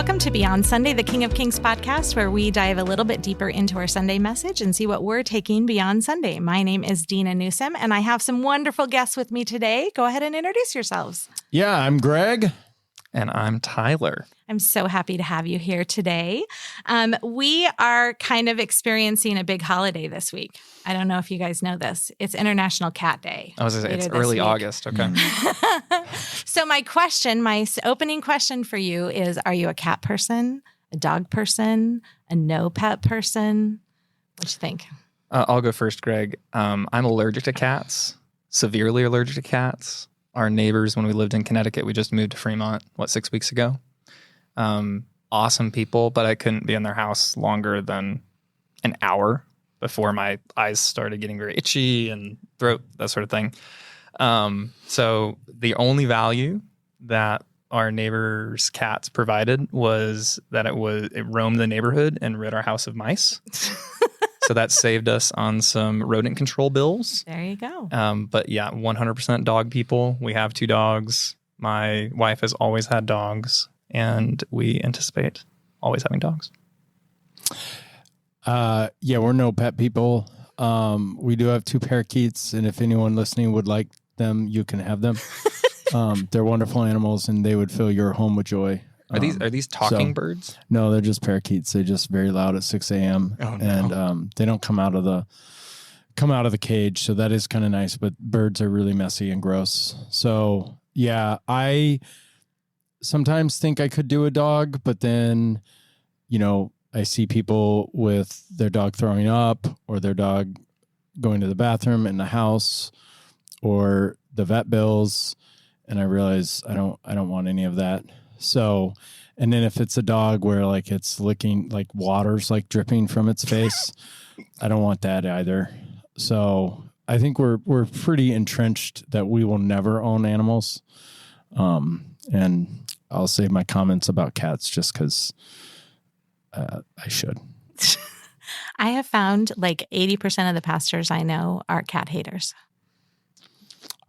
Welcome to Beyond Sunday, the King of Kings podcast, where we dive a little bit deeper into our Sunday message and see what we're taking beyond Sunday. My name is Dina Newsom, and I have some wonderful guests with me today. Go ahead and introduce yourselves. Yeah, I'm Greg. And I'm Tyler. I'm so happy to have you here today. We are kind of experiencing a big holiday this week. I don't know if you guys know this. It's International Cat Day. I was going to say, it's early August. Okay. So my opening question for you is, are you a cat person, a dog person, a no pet person? What do you think? I'll go first, Greg. I'm allergic to cats, severely allergic to cats. Our neighbors, when we lived in Connecticut, we just moved to Fremont, 6 weeks ago. Awesome people, but I couldn't be in their house longer than an hour before my eyes started getting very itchy and throat, that sort of thing. So the only value that our neighbors' cats provided was that it roamed the neighborhood and rid our house of mice. So that saved us on some rodent control bills. There you go. But yeah, 100% dog people. We have 2 dogs. My wife has always had dogs, and we anticipate always having dogs. Yeah, we're no pet people. We do have 2 parakeets, and if anyone listening would like them, you can have them. They're wonderful animals, and they would fill your home with joy. Are these talking birds? No, they're just parakeets. They're just very loud at 6 a.m. Oh, no. And they don't come out of the cage, so that is kind of nice. But birds are really messy and gross. So yeah, I sometimes think I could do a dog, but then I see people with their dog throwing up or their dog going to the bathroom in the house or the vet bills, and I realize I don't want any of that. So, and then if it's a dog where it's licking, water's dripping from its face, I don't want that either. So I think we're pretty entrenched that we will never own animals. And I'll save my comments about cats just because I should. I have found 80% of the pastors I know are cat haters.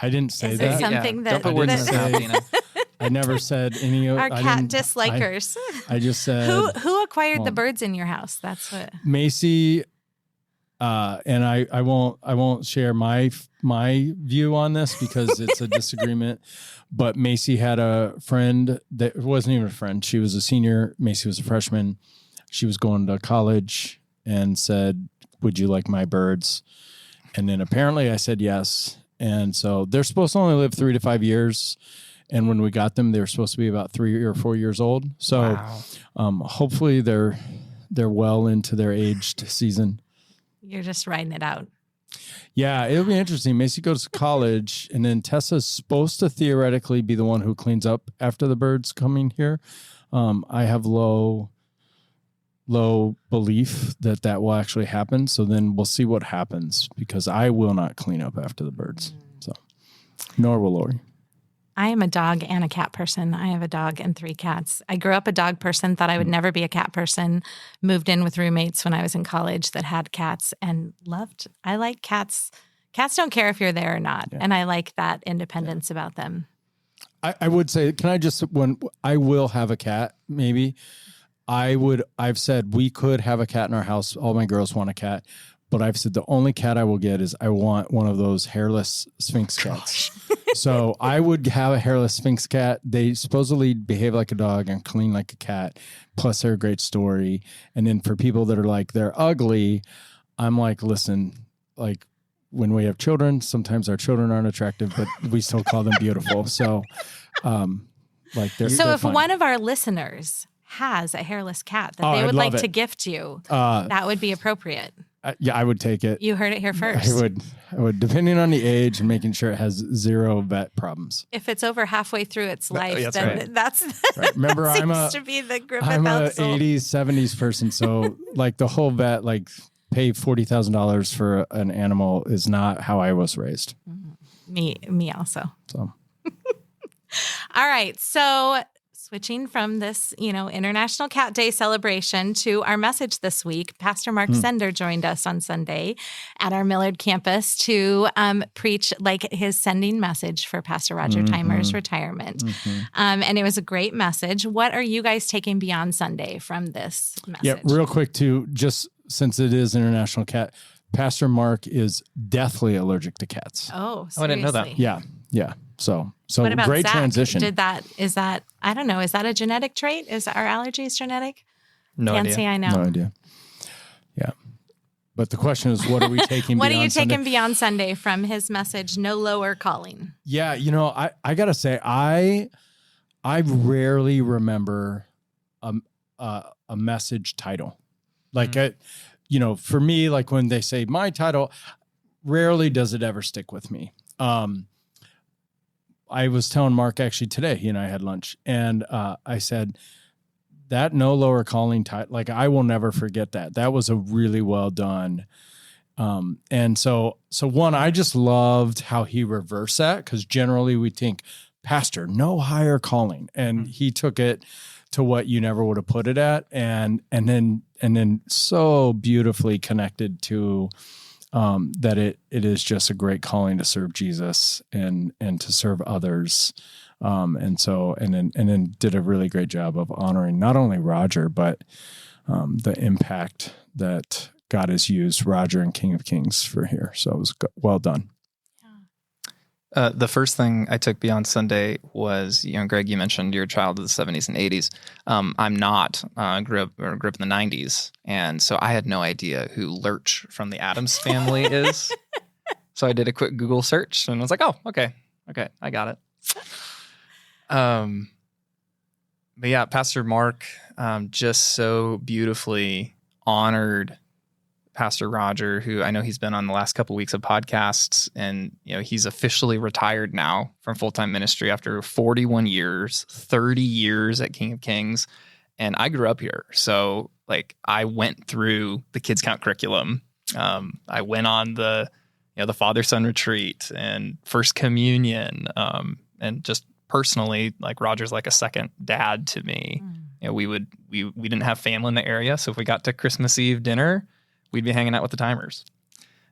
I didn't say Is that. there something that... Don't put words in my mouth, Dina. I never said any of... Our cat dislikers. I just said... Who acquired the birds in your house? That's what... Macy, and I won't share my view on this because it's a disagreement, but Macy had a friend that wasn't even a friend. She was a senior. Macy was a freshman. She was going to college and said, "Would you like my birds?" And then apparently I said yes. And so they're supposed to only live 3 to 5 years. And when we got them, they were supposed to be about 3 or 4 years old. So hopefully they're well into their aged season. You're just writing it out. Yeah, it'll be interesting. Macy goes to college, and then Tessa's supposed to theoretically be the one who cleans up after the birds coming here. I have low belief that will actually happen. So then we'll see what happens because I will not clean up after the birds. So, nor will Lori. I am a dog and a cat person. I have a dog and 3 cats. I grew up a dog person, thought I would never be a cat person, moved in with roommates when I was in college that had cats and I like cats. Cats don't care if you're there or not. Yeah. And I like that independence about them. I would say, when I will have a cat, maybe I've said we could have a cat in our house. All my girls want a cat. But I've said the only cat I will get is I want one of those hairless Sphinx cats. So I would have a hairless Sphinx cat. They supposedly behave like a dog and clean like a cat. Plus they're a great story. And then for people that are they're ugly, I'm listen, when we have children, sometimes our children aren't attractive, but we still call them beautiful. So they're if fun. One of our listeners has a hairless cat that they would like to gift you, that would be appropriate. Yeah, I would take it. You heard it here first. I would, depending on the age and making sure it has 0 vet problems. If it's over halfway through its life, that's then right. That's right. Remember, that I'm seems to be the Griffith I'm a household. 80s, 70s person, so the whole vet pay $40,000 for an animal is not how I was raised. Me also. So, all right, so Switching from this, International Cat Day celebration to our message this week, Pastor Mark Zhender joined us on Sunday at our Millard campus to preach his sending message for Pastor Roger Theimer's retirement. And it was a great message. What are you guys taking beyond Sunday from this message? Yeah, real quick too, just since it is International Cat, Pastor Mark is deathly allergic to cats. Oh, seriously? I didn't know that. Yeah. So what about great Zach? transition. Is that, I don't know, is that a genetic trait? Is our allergies genetic? No Can't idea. say I know. No idea. Yeah. But the question is, what are we taking What beyond are you Sunday? taking beyond Sunday from his message, No Lower Calling? Yeah, I got to say, I rarely remember a message title. For me, like when they say my title, rarely does it ever stick with me. I was telling Mark actually today, he and I had lunch, and I said that No Lower Calling title, I will never forget that. That was a really well done. And so one, I just loved how he reversed that, because generally we think, Pastor, no higher calling, and he took it to what you never would have put it at, and then so beautifully connected to that it is just a great calling to serve Jesus and to serve others. And then did a really great job of honoring not only Roger, but the impact that God has used Roger and King of Kings for here. So it was well done. The first thing I took beyond Sunday was, Greg, you mentioned you're a child of the 70s and 80s. I'm not. Grew up in the 90s, and so I had no idea who Lurch from the Addams Family is. So I did a quick Google search, and I was like, oh, okay, I got it. But yeah, Pastor Mark just so beautifully honored Pastor Roger, who I know he's been on the last couple of weeks of podcasts, and he's officially retired now from full-time ministry after 41 years, 30 years at King of Kings. And I grew up here, so I went through the Kids Count curriculum. I went on the Father-Son retreat and First Communion, and just personally, Roger's like a second dad to me. We didn't have family in the area, so if we got to Christmas Eve dinner, we'd be hanging out with the Theimers.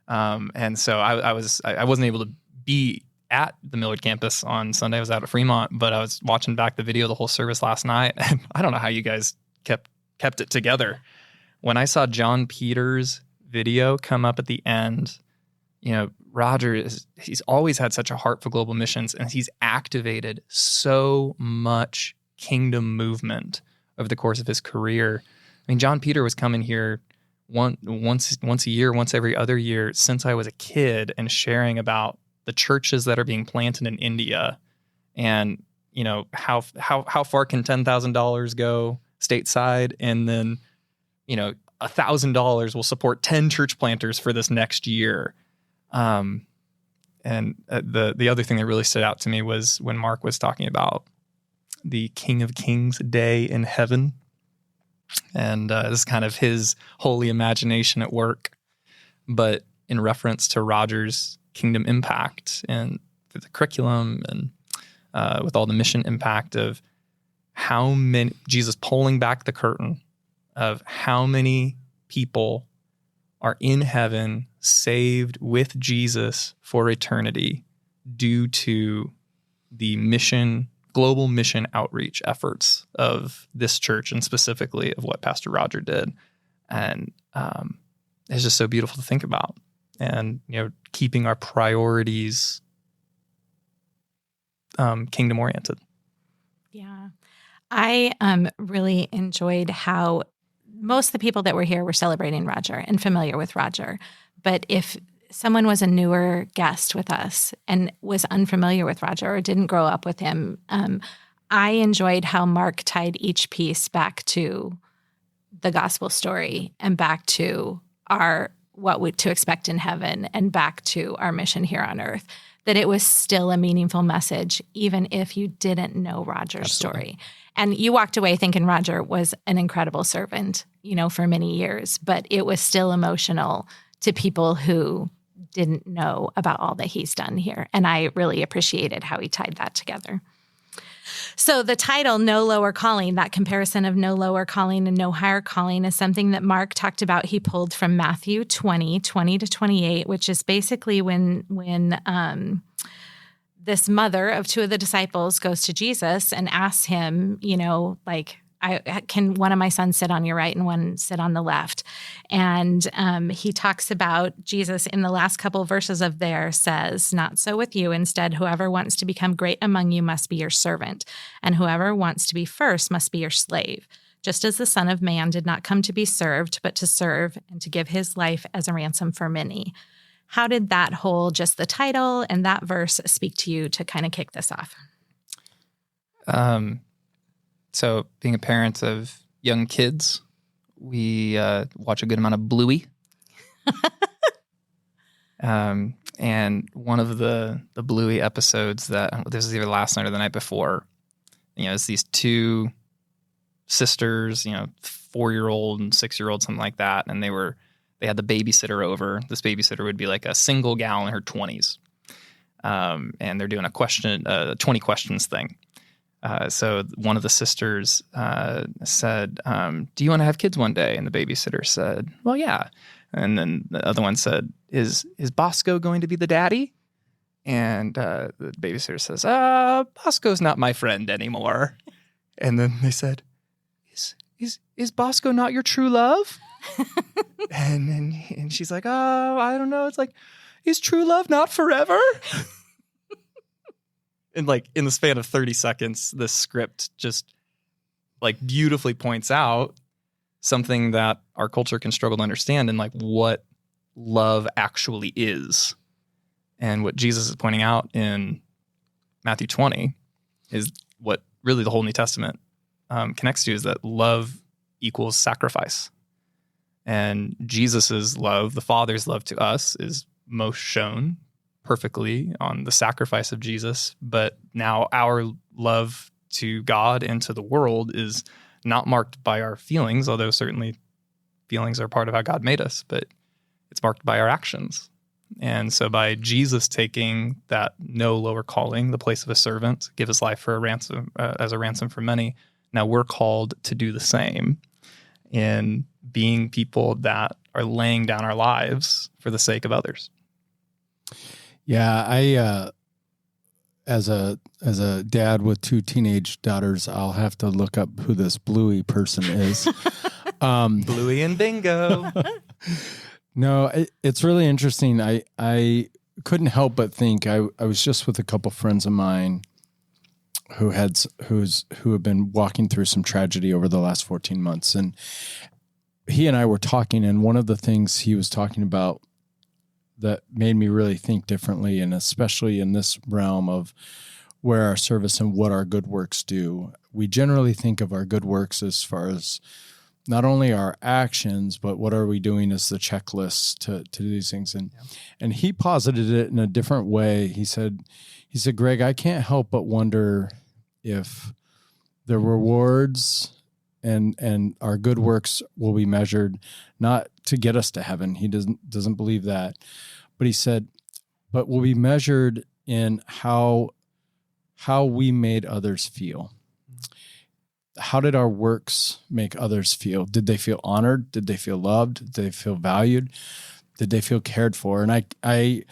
And so I wasn't able to be at the Millard campus on Sunday. I was out at Fremont, but I was watching back the video of the whole service last night. I don't know how you guys kept it together. When I saw John Peters' video come up at the end, Roger he's always had such a heart for global missions, and he's activated so much kingdom movement over the course of his career. I mean, John Peter was coming here once a year, once every other year since I was a kid, and sharing about the churches that are being planted in India, and how far can $10,000 go stateside, and then $1,000 will support 10 church planters for this next year. And the other thing that really stood out to me was when Mark was talking about the King of Kings Day in heaven. And this is kind of his holy imagination at work, but in reference to Roger's kingdom impact and through the curriculum and with all the mission impact of how many, Jesus pulling back the curtain of how many people are in heaven saved with Jesus for eternity due to the global mission outreach efforts of this church, and specifically of what Pastor Roger did. And it's just so beautiful to think about, and keeping our priorities kingdom oriented. Yeah. I really enjoyed how most of the people that were here were celebrating Roger and familiar with Roger. But if someone was a newer guest with us and was unfamiliar with Roger or didn't grow up with him, I enjoyed how Mark tied each piece back to the gospel story and back to what to expect in heaven and back to our mission here on earth, that it was still a meaningful message, even if you didn't know Roger's story. And you walked away thinking Roger was an incredible servant, for many years, but it was still emotional to people who didn't know about all that he's done here. And I really appreciated how he tied that together. So the title, No Lower Calling, that comparison of no lower calling and no higher calling is something that Mark talked about. He pulled from Matthew 20 to 28, which is basically when this mother of two of the disciples goes to Jesus and asks him, can one of my sons sit on your right and one sit on the left? And he talks about Jesus in the last couple verses of there says, not so with you. Instead, whoever wants to become great among you must be your servant, and whoever wants to be first must be your slave. Just as the Son of Man did not come to be served, but to serve and to give his life as a ransom for many. How did that whole, just the title and that verse speak to you to kind of kick this off? So being a parent of young kids, we watch a good amount of Bluey. And one of the Bluey episodes that, this was either last night or the night before, it's these two sisters, 4-year-old and 6-year-old, something like that. And they had the babysitter over. This babysitter would be like a single gal in her 20s. And they're doing a 20 questions thing. So one of the sisters said, do you want to have kids one day? And the babysitter said, well, yeah. And then the other one said, is Bosco going to be the daddy? And the babysitter says, Bosco's not my friend anymore. And then they said, is Bosco not your true love? and she's like, oh, I don't know. It's like, is true love not forever? And like in the span of 30 seconds, this script just like beautifully points out something that our culture can struggle to understand, and like what love actually is. And what Jesus is pointing out in Matthew 20 is what really the whole New Testament connects to, is that love equals sacrifice. And Jesus's love, the Father's love to us, is most shown perfectly on the sacrifice of Jesus. But now our love to God and to the world is not marked by our feelings, although certainly feelings are part of how God made us, but it's marked by our actions. And so by Jesus taking that no lower calling, the place of a servant, give his life for a ransom, as a ransom for many, now we're called to do the same in being people that are laying down our lives for the sake of others. Yeah, I as a dad with 2 teenage daughters, I'll have to look up who this Bluey person is. Bluey and Bingo. No, it's really interesting. I couldn't help but think, I was just with a couple friends of mine who have been walking through some tragedy over the last 14 months, and he and I were talking, and one of the things he was talking about that made me really think differently, and especially in this realm of where our service and what our good works do. We generally think of our good works as far as not only our actions, but what are we doing as the checklist to do these things. And he posited it in a different way. He said, Greg, I can't help but wonder if the rewards and our good works will be measured not to get us to heaven. He doesn't believe that. But he said, but will be measured in how we made others feel. How did our works make others feel? Did they feel honored? Did they feel loved? Did they feel valued? Did they feel cared for? And I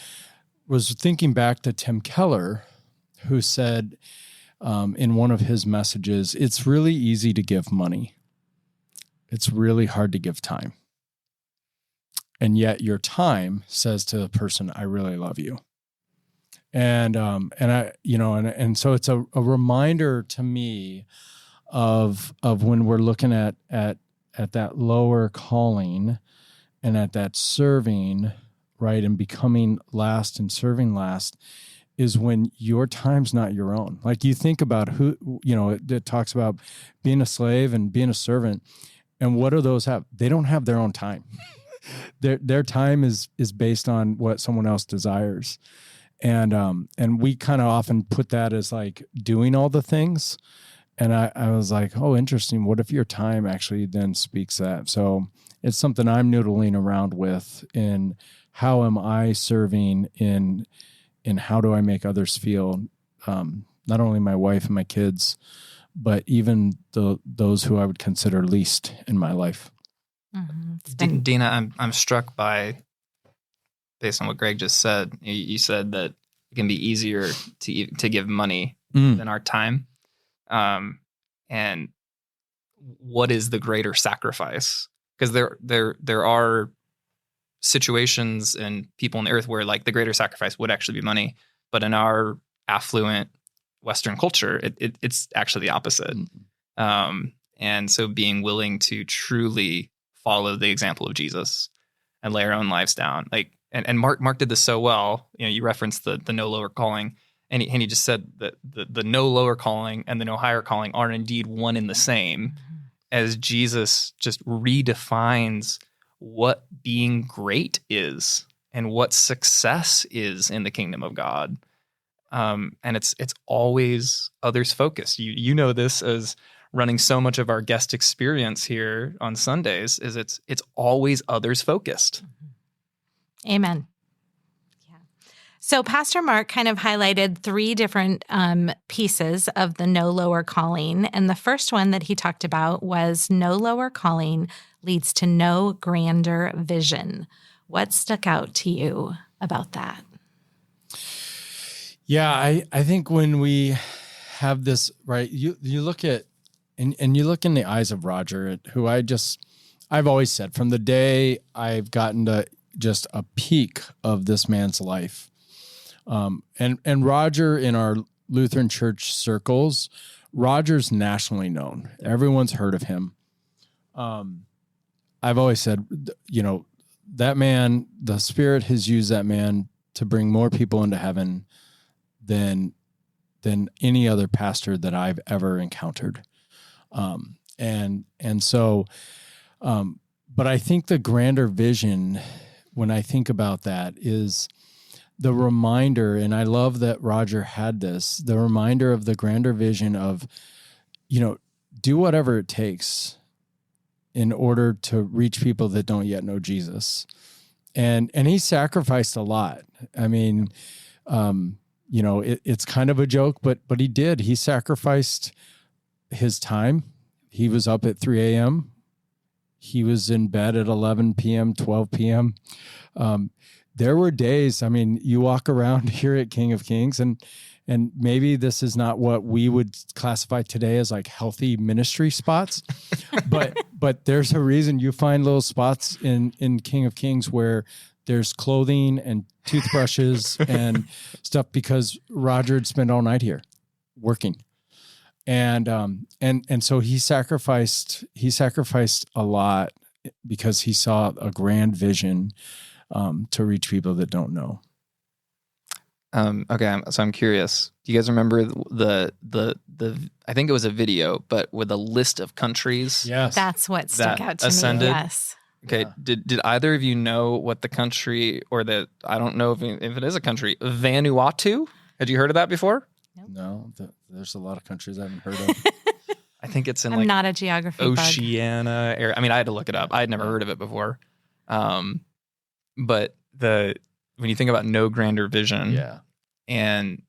was thinking back to Tim Keller, who said in one of his messages, it's really easy to give money. It's really hard to give time. And yet your time says to the person, I really love you. And so it's a reminder to me of when we're looking at that lower calling and at that serving, right, and becoming last and serving last, is when your time's not your own. Like you think about it talks about being a slave and being a servant, and what do those have? They don't have their own time. Their time is based on what someone else desires. And we kind of often put that as like doing all the things. And I was like, oh, interesting. What if your time actually then speaks that? So it's something I'm noodling around with in how am I serving in how do I make others feel, not only my wife and my kids, but even those who I would consider least in my life. Dina, I'm struck by, based on what Greg just said, you said that it can be easier to give money than our time. And what is the greater sacrifice? Because there are situations and people on the earth where like the greater sacrifice would actually be money, but in our affluent Western culture, it's actually the opposite. And so being willing to truly follow the example of Jesus and lay our own lives down, like, and Mark did this so well. You referenced the no lower calling, and he just said that the no lower calling and the no higher calling are indeed one in the same, as Jesus just redefines what being great is and what success is in the kingdom of God. And it's always others focused. You know this as running so much of our guest experience here on Sundays, is it's always others focused. Amen. Yeah. So Pastor Mark kind of highlighted 3 different pieces of the no lower calling. And the first one that he talked about was no lower calling leads to no grander vision. What stuck out to you about that? Yeah, I think when we have this, right, you look at, and you look in the eyes of Roger, who I've always said from the day I've gotten to just a peak of this man's life. And Roger, in our Lutheran church circles, Roger's nationally known. Everyone's heard of him. I've always said, that man, the Spirit has used that man to bring more people into heaven than any other pastor that I've ever encountered. But I think the grander vision, when I think about that, is the reminder, and I love that Roger had this, the reminder of the grander vision of, do whatever it takes in order to reach people that don't yet know Jesus. And he sacrificed a lot. I mean, it's kind of a joke, but he did. He sacrificed his time. He was up at 3 a.m. He was in bed at 11 p.m., 12 p.m. There were days, you walk around here at King of Kings, and maybe this is not what we would classify today as like healthy ministry spots, but there's a reason you find little spots in King of Kings where there's clothing and toothbrushes and stuff, because Roger had spent all night here working. And so he sacrificed a lot because he saw a grand vision to reach people that don't know. Okay, so I'm curious. Do you guys remember the I think it was a video, but with a list of countries? Yes, that's what stuck out to ascended? me. Yes. Okay. Yeah. Did either of you know what the country, or I don't know if it is a country, Vanuatu? Had you heard of that before? No, there's a lot of countries I haven't heard of. I think it's in I'm not a geography Oceania area. I had to look it up. I had never heard of it before. But when you think about no grander vision, and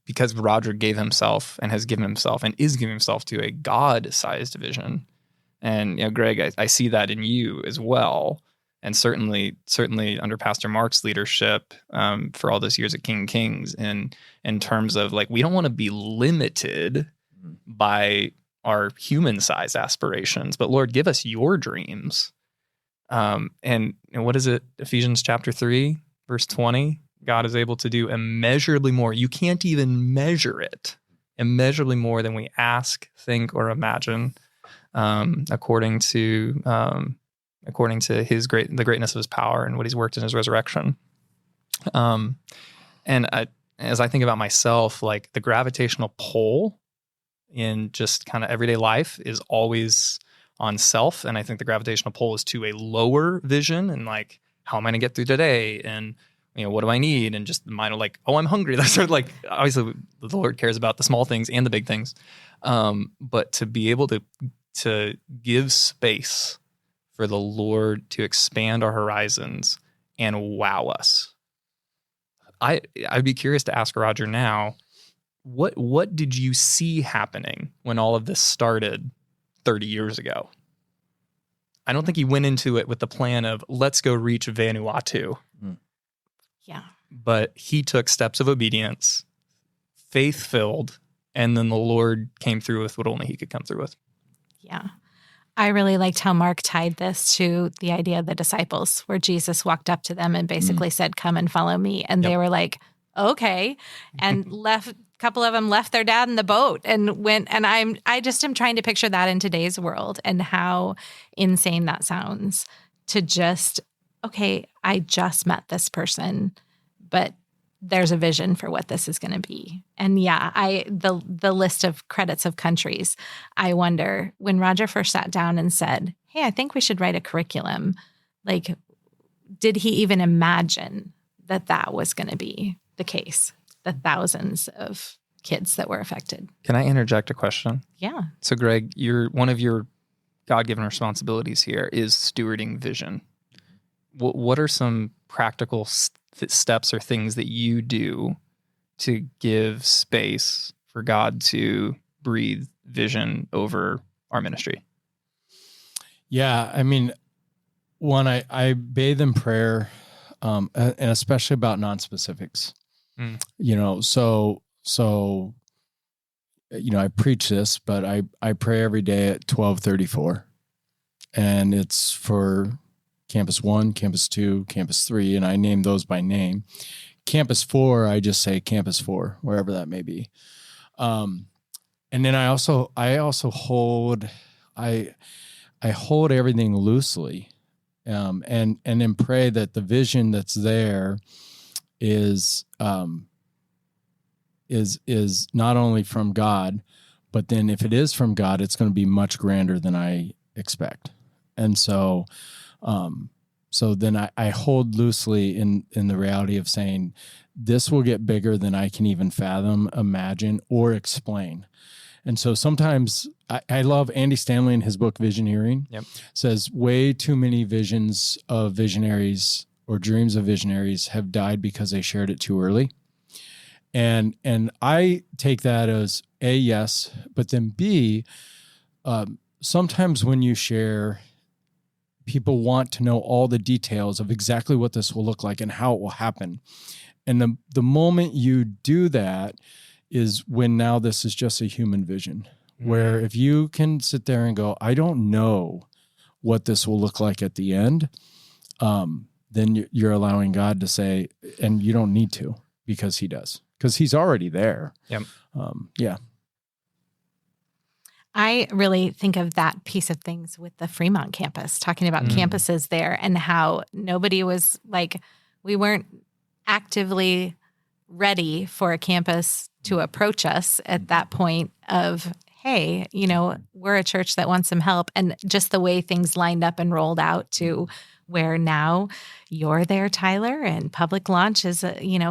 because Roger gave himself and has given himself and is giving himself to a God-sized vision, and Greg, I see that in you as well, and certainly under Pastor Mark's leadership for all those years at King Kings, in terms of like, we don't want to be limited by our human-sized aspirations, but Lord, give us your dreams. And what is it? Ephesians chapter 3, verse 20, God is able to do immeasurably more. You can't even measure it. Immeasurably more than we ask, think, or imagine, according to the greatness of his power and what he's worked in his resurrection. As I think about myself, like the gravitational pull in just kind of everyday life is always on self. And I think the gravitational pull is to a lower vision, and like, how am I going to get through today? And, what do I need? And just the mind of like, oh, I'm hungry. That's sort of like, obviously the Lord cares about the small things and the big things. But to be able to give space for the Lord to expand our horizons and wow us. I'd be curious to ask Roger now, What did you see happening when all of this started 30 years ago? I don't think he went into it with the plan of let's go reach Vanuatu. Yeah. But he took steps of obedience, faith-filled, and then the Lord came through with what only he could come through with. Yeah. I really liked how Mark tied this to the idea of the disciples, where Jesus walked up to them and basically said, come and follow me. And they were like, okay. And a couple of them left their dad in the boat and went. And I just am trying to picture that in today's world and how insane that sounds to just, okay, I just met this person, but there's a vision for what this is going to be. And the list of credits of countries, I wonder when Roger first sat down and said, hey, I think we should write a curriculum. Like, did he even imagine that was going to be the case? The thousands of kids that were affected. Can I interject a question? Yeah. So Greg, one of your God-given responsibilities here is stewarding vision. What are some practical steps or things that you do to give space for God to breathe vision over our ministry? Yeah, I mean, one, I bathe in prayer, and especially about non-specifics. So I preach this, but I pray every day at 12:34, and it's for Campus 1, Campus 2, Campus 3, and I name those by name. Campus 4, I just say Campus 4, wherever that may be. And then I also hold everything loosely, and then pray that the vision that's there is not only from God, but then if it is from God, it's going to be much grander than I expect. And so then I hold loosely in the reality of saying this will get bigger than I can even fathom, imagine, or explain. And so sometimes I love Andy Stanley in his book Visioneering. Says way too many visions of visionaries or dreams of visionaries have died because they shared it too early. And I take that as A, yes, but then B, sometimes when you share, people want to know all the details of exactly what this will look like and how it will happen. And the moment you do that is when now this is just a human vision, where if you can sit there and go, I don't know what this will look like at the end, then you're allowing God to say, and you don't need to, because he does, because he's already there. Yeah. I really think of that piece of things with the Fremont campus, talking about campuses there and how nobody was like, we weren't actively ready for a campus to approach us at that point of, hey, we're a church that wants some help. And just the way things lined up and rolled out to where now you're there, Tyler, and public launch is,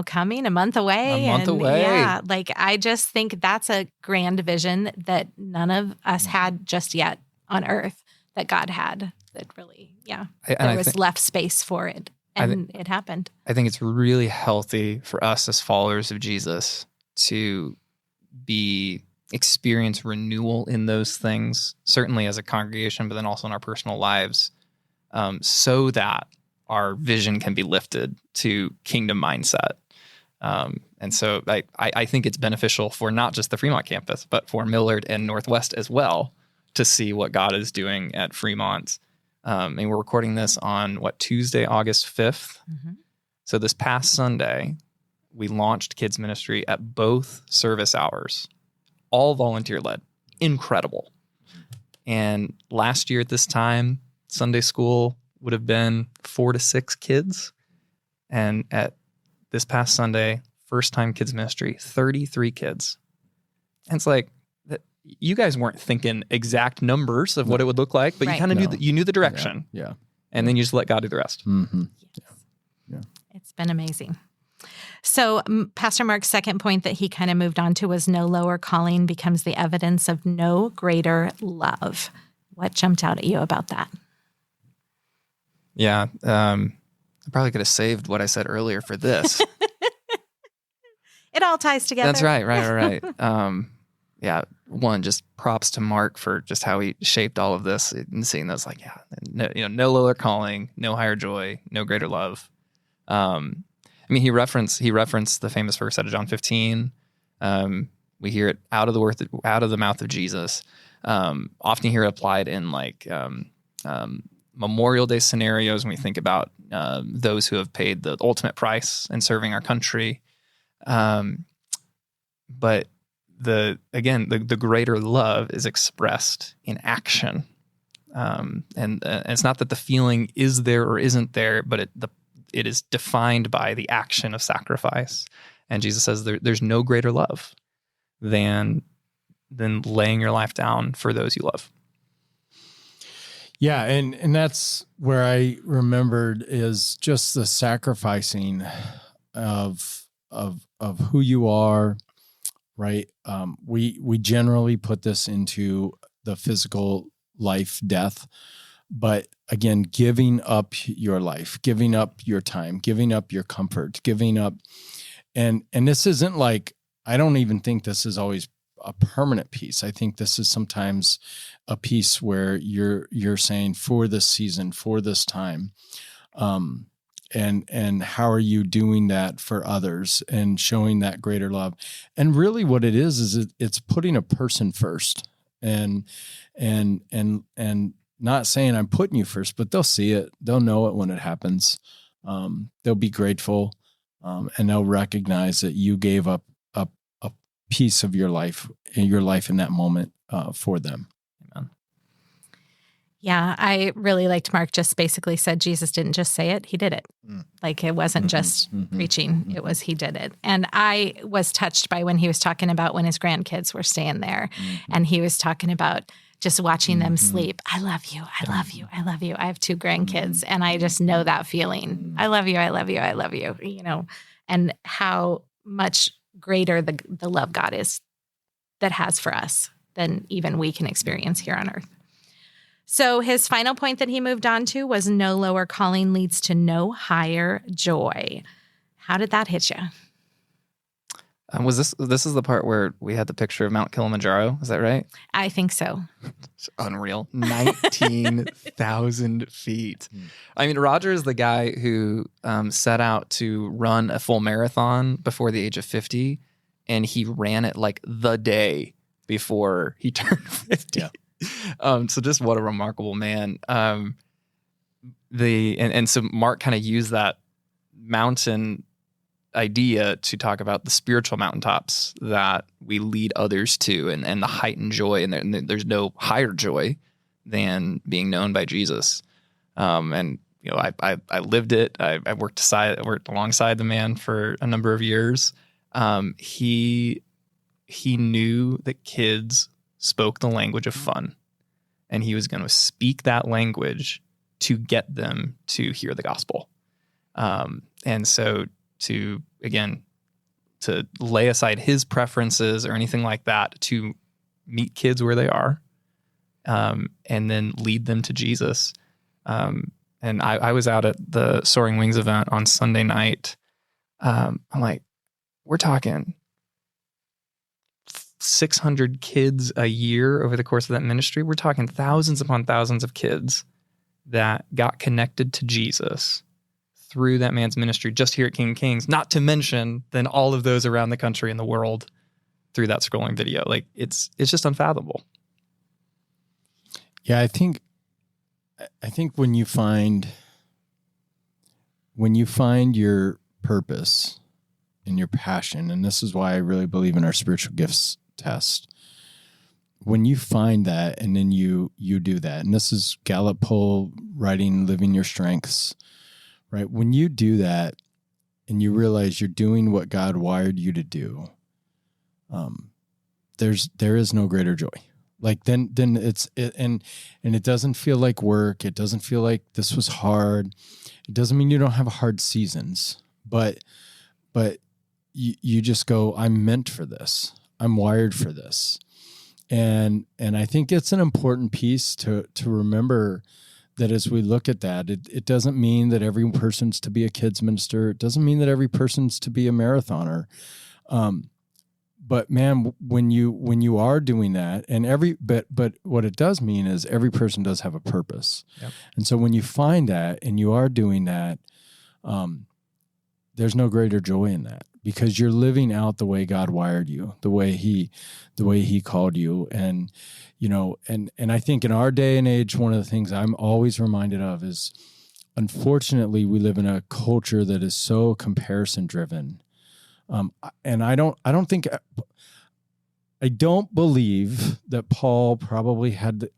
coming a month away. Yeah, I just think that's a grand vision that none of us had just yet on earth that God had, that really, there was left space for it. And it happened. I think it's really healthy for us as followers of Jesus to experience renewal in those things, certainly as a congregation, but then also in our personal lives, so that our vision can be lifted to kingdom mindset. And so I think it's beneficial for not just the Fremont campus, but for Millard and Northwest as well, to see what God is doing at Fremont. And we're recording this on Tuesday, August 5th. So this past Sunday, we launched kids ministry at both service hours, all volunteer led. Incredible. And last year at this time, Sunday school would have been 4 to 6 kids. And at this past Sunday, first time kids ministry, 33 kids. And it's like, you guys weren't thinking exact numbers of what it would look like, but you kind of knew the direction. Yeah. And then you just let God do the rest. Yeah. It's been amazing. So Pastor Mark's second point that he kind of moved on to was no lower calling becomes the evidence of no greater love. What jumped out at you about that? Yeah. I probably could have saved what I said earlier for this. It all ties together. That's right. Yeah. One, just props to Mark for just how he shaped all of this and seeing those like, no lower calling, no higher joy, no greater love. He referenced the famous verse out of John 15. We hear it out of the mouth of Jesus. Often hear it applied in like Memorial Day scenarios when we think about those who have paid the ultimate price in serving our country. But the greater love is expressed in action. And it's not that the feeling is there or isn't there, but it is defined by the action of sacrifice. And Jesus says there's no greater love than laying your life down for those you love. Yeah, and that's where I remembered is just the sacrificing of who you are, right? We generally put this into the physical life, death, but again, giving up your life, giving up your time, giving up your comfort, giving up, and this isn't like, I don't even think this is always a permanent piece. I think this is sometimes a piece where you're saying for this season, for this time, and how are you doing that for others and showing that greater love? And really, what it is it's putting a person first, and not saying I'm putting you first, but they'll see it, they'll know it when it happens. They'll be grateful, and they'll recognize that you gave up a piece of your life in that moment for them. Amen. Yeah, I really liked Mark just basically said Jesus didn't just say it, he did it. Like it wasn't just preaching, it was he did it. And I was touched by when he was talking about when his grandkids were staying there and he was talking about just watching them sleep. I love you. I love you. I love you. I have 2 grandkids and I just know that feeling. I love you. I love you. I love you, and how much greater the love God is that has for us than even we can experience here on earth. So his final point that he moved on to was no lower calling leads to no higher joy. How did that hit you? This is the part where we had the picture of Mount Kilimanjaro? Is that right? I think so. It's unreal. 19,000 feet. I mean, Roger is the guy who set out to run a full marathon before the age of 50, and he ran it like the day before he turned 50. Yeah. So just what a remarkable man. So Mark kind of used that mountain idea to talk about the spiritual mountaintops that we lead others to and the heightened joy. And there's no higher joy than being known by Jesus. I lived it. I worked alongside the man for a number of years. He knew that kids spoke the language of fun, and he was going to speak that language to get them to hear the gospel. And so to lay aside his preferences or anything like that to meet kids where they are, and then lead them to Jesus. And I was out at the Soaring Wings event on Sunday night. I'm like, we're talking 600 kids a year over the course of that ministry. We're talking thousands upon thousands of kids that got connected to Jesus through that man's ministry just here at King of Kings, not to mention then all of those around the country and the world through that scrolling video. Like it's just unfathomable. Yeah, I think when you find your purpose and your passion, and this is why I really believe in our spiritual gifts test. When you find that and then you do that, and this is Gallup poll writing, living your strengths, right? When you do that and you realize you're doing what God wired you to do, there is no greater joy. Like then and it doesn't feel like work. It doesn't feel like this was hard. It doesn't mean you don't have hard seasons, but you just go, I'm meant for this. I'm wired for this. And I think it's an important piece to remember that as we look at that, it doesn't mean that every person's to be a kids minister. It doesn't mean that every person's to be a marathoner. But man, when you are doing that, and but what it does mean is every person does have a purpose. Yep. And so when you find that and you are doing that, there's no greater joy in that, because you're living out the way God wired you, the way he called you. And, and I think in our day and age, one of the things I'm always reminded of is, unfortunately, we live in a culture that is so comparison driven. And I don't believe that Paul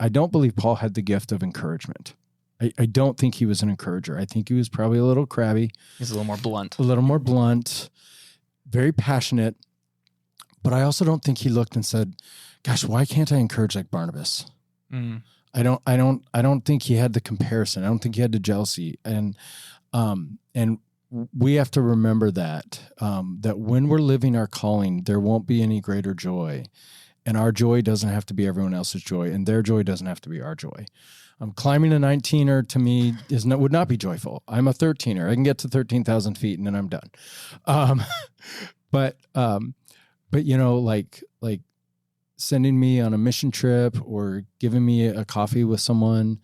I don't believe Paul had the gift of encouragement. I don't think he was an encourager. I think he was probably a little crabby. He's a little more blunt, very passionate. But I also don't think he looked and said, gosh, why can't I encourage like Barnabas? Mm. I don't think he had the comparison. I don't think he had the jealousy. And we have to remember that when we're living our calling, there won't be any greater joy, and our joy doesn't have to be everyone else's joy, and their joy doesn't have to be our joy. Climbing a 19er to me would not be joyful. I'm a 13er. I can get to 13,000 feet and then I'm done. But like sending me on a mission trip or giving me a coffee with someone,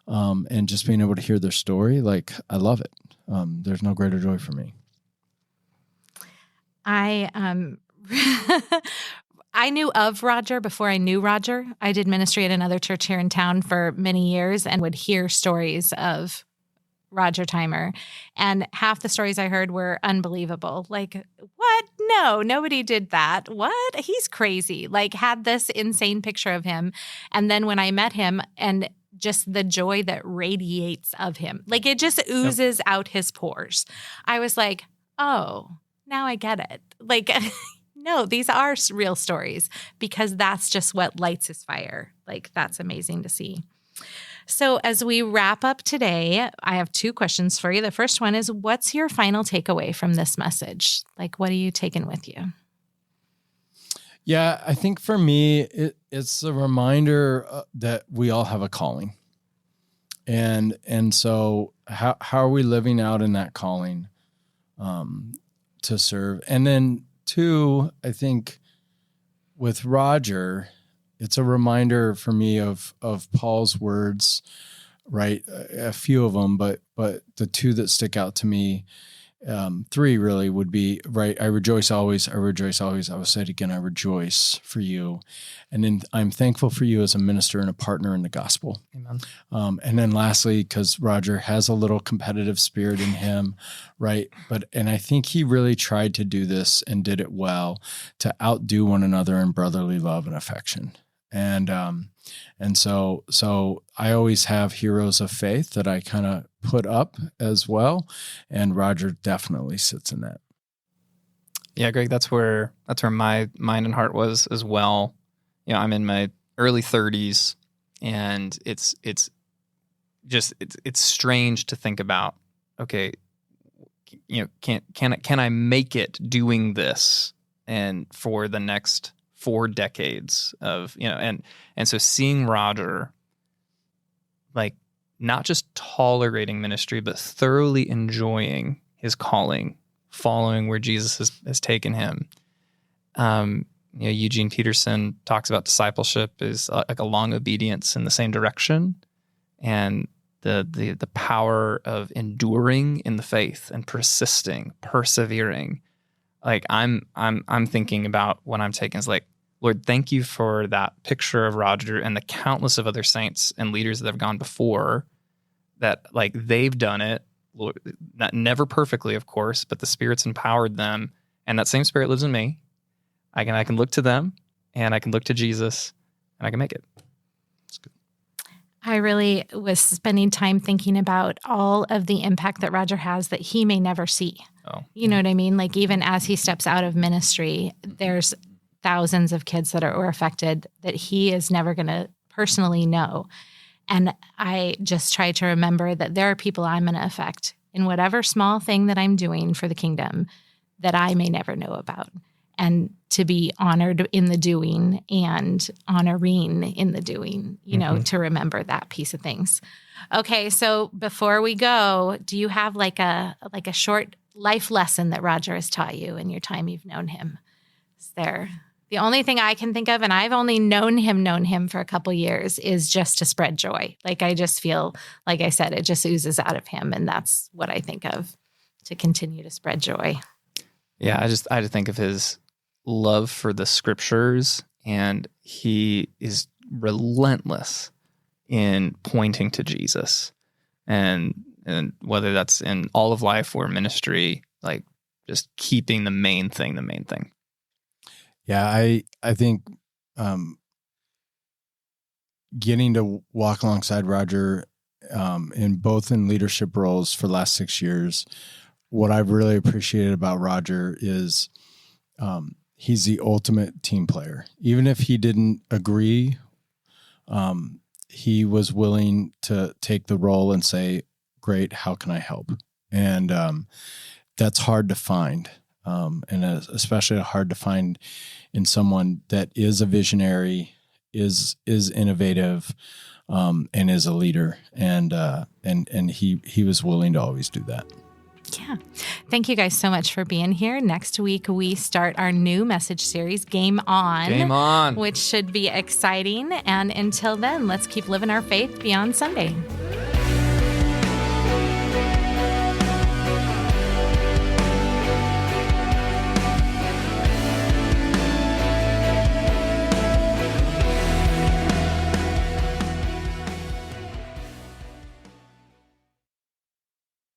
and just being able to hear their story, like, I love it. There's no greater joy for me. I knew of Roger before I knew Roger. I did ministry at another church here in town for many years and would hear stories of Roger Theimer. And half the stories I heard were unbelievable. Like, what? No, nobody did that. What? He's crazy. Like, had this insane picture of him. And then when I met him, and just the joy that radiates of him, like it just oozes out his pores. I was like, oh, now I get it. Like, no, these are real stories, because that's just what lights his fire. Like, that's amazing to see. So as we wrap up today, I have 2 questions for you. The first one is, what's your final takeaway from this message? Like, what are you taking with you? Yeah, I think for me, it's a reminder that we all have a calling. And so how are we living out in that calling to serve? And then 2, I think with Roger, it's a reminder for me of Paul's words, right? A few of them, but the 2 that stick out to me, 3 really would be, right? I rejoice always. I rejoice always. I will say it again. I rejoice for you. And then I'm thankful for you as a minister and a partner in the gospel. Amen. And then lastly, because Roger has a little competitive spirit in him, right? And I think he really tried to do this and did it well, to outdo one another in brotherly love and affection. And so I always have heroes of faith that I kind of put up as well. And Roger definitely sits in that. Yeah, Greg, that's where my mind and heart was as well. You know, I'm in my early 30s, and it's strange to think about, okay, you know, can I make it doing this and for the next 4 decades of, you know, and so seeing Roger, like, not just tolerating ministry, but thoroughly enjoying his calling, following where Jesus has taken him. You know, Eugene Peterson talks about discipleship is like a long obedience in the same direction, and the power of enduring in the faith and persevering. Like, I'm thinking about what I'm taking is like, Lord, thank you for that picture of Roger and the countless of other saints and leaders that have gone before, that like they've done it, Lord, not never perfectly, of course, but the Spirit's empowered them, and that same Spirit lives in me. I can look to them, and I can look to Jesus, and I can make it. That's good. I really was spending time thinking about all of the impact that Roger has that he may never see. Oh, you know what I mean? Like, even as he steps out of ministry, there's thousands of kids that are affected that he is never going to personally know. And I just try to remember that there are people I'm going to affect in whatever small thing that I'm doing for the kingdom that I may never know about, and to be honored in the doing and honoring in the doing, you know, to remember that piece of things. Okay, so before we go, do you have like a short life lesson that Roger has taught you in your time you've known him? there. The only thing I can think of, and I've only known him for a couple years, is just to spread joy. Like, I just feel, like I said, it just oozes out of him. And that's what I think of, to continue to spread joy. Yeah, I just think of his love for the scriptures, and he is relentless in pointing to Jesus. And whether that's in all of life or ministry, like just keeping the main thing. Yeah, I think getting to walk alongside Roger in leadership roles for the last 6 years, what I've really appreciated about Roger is he's the ultimate team player. Even if he didn't agree, he was willing to take the role and say, great, how can I help? And that's hard to find. And especially hard to find in someone that is a visionary, is innovative, and is a leader. And he was willing to always do that. Yeah. Thank you guys so much for being here. Next week, we start our new message series, Game On. Game on. Which should be exciting. And until then, let's keep living our faith beyond Sunday.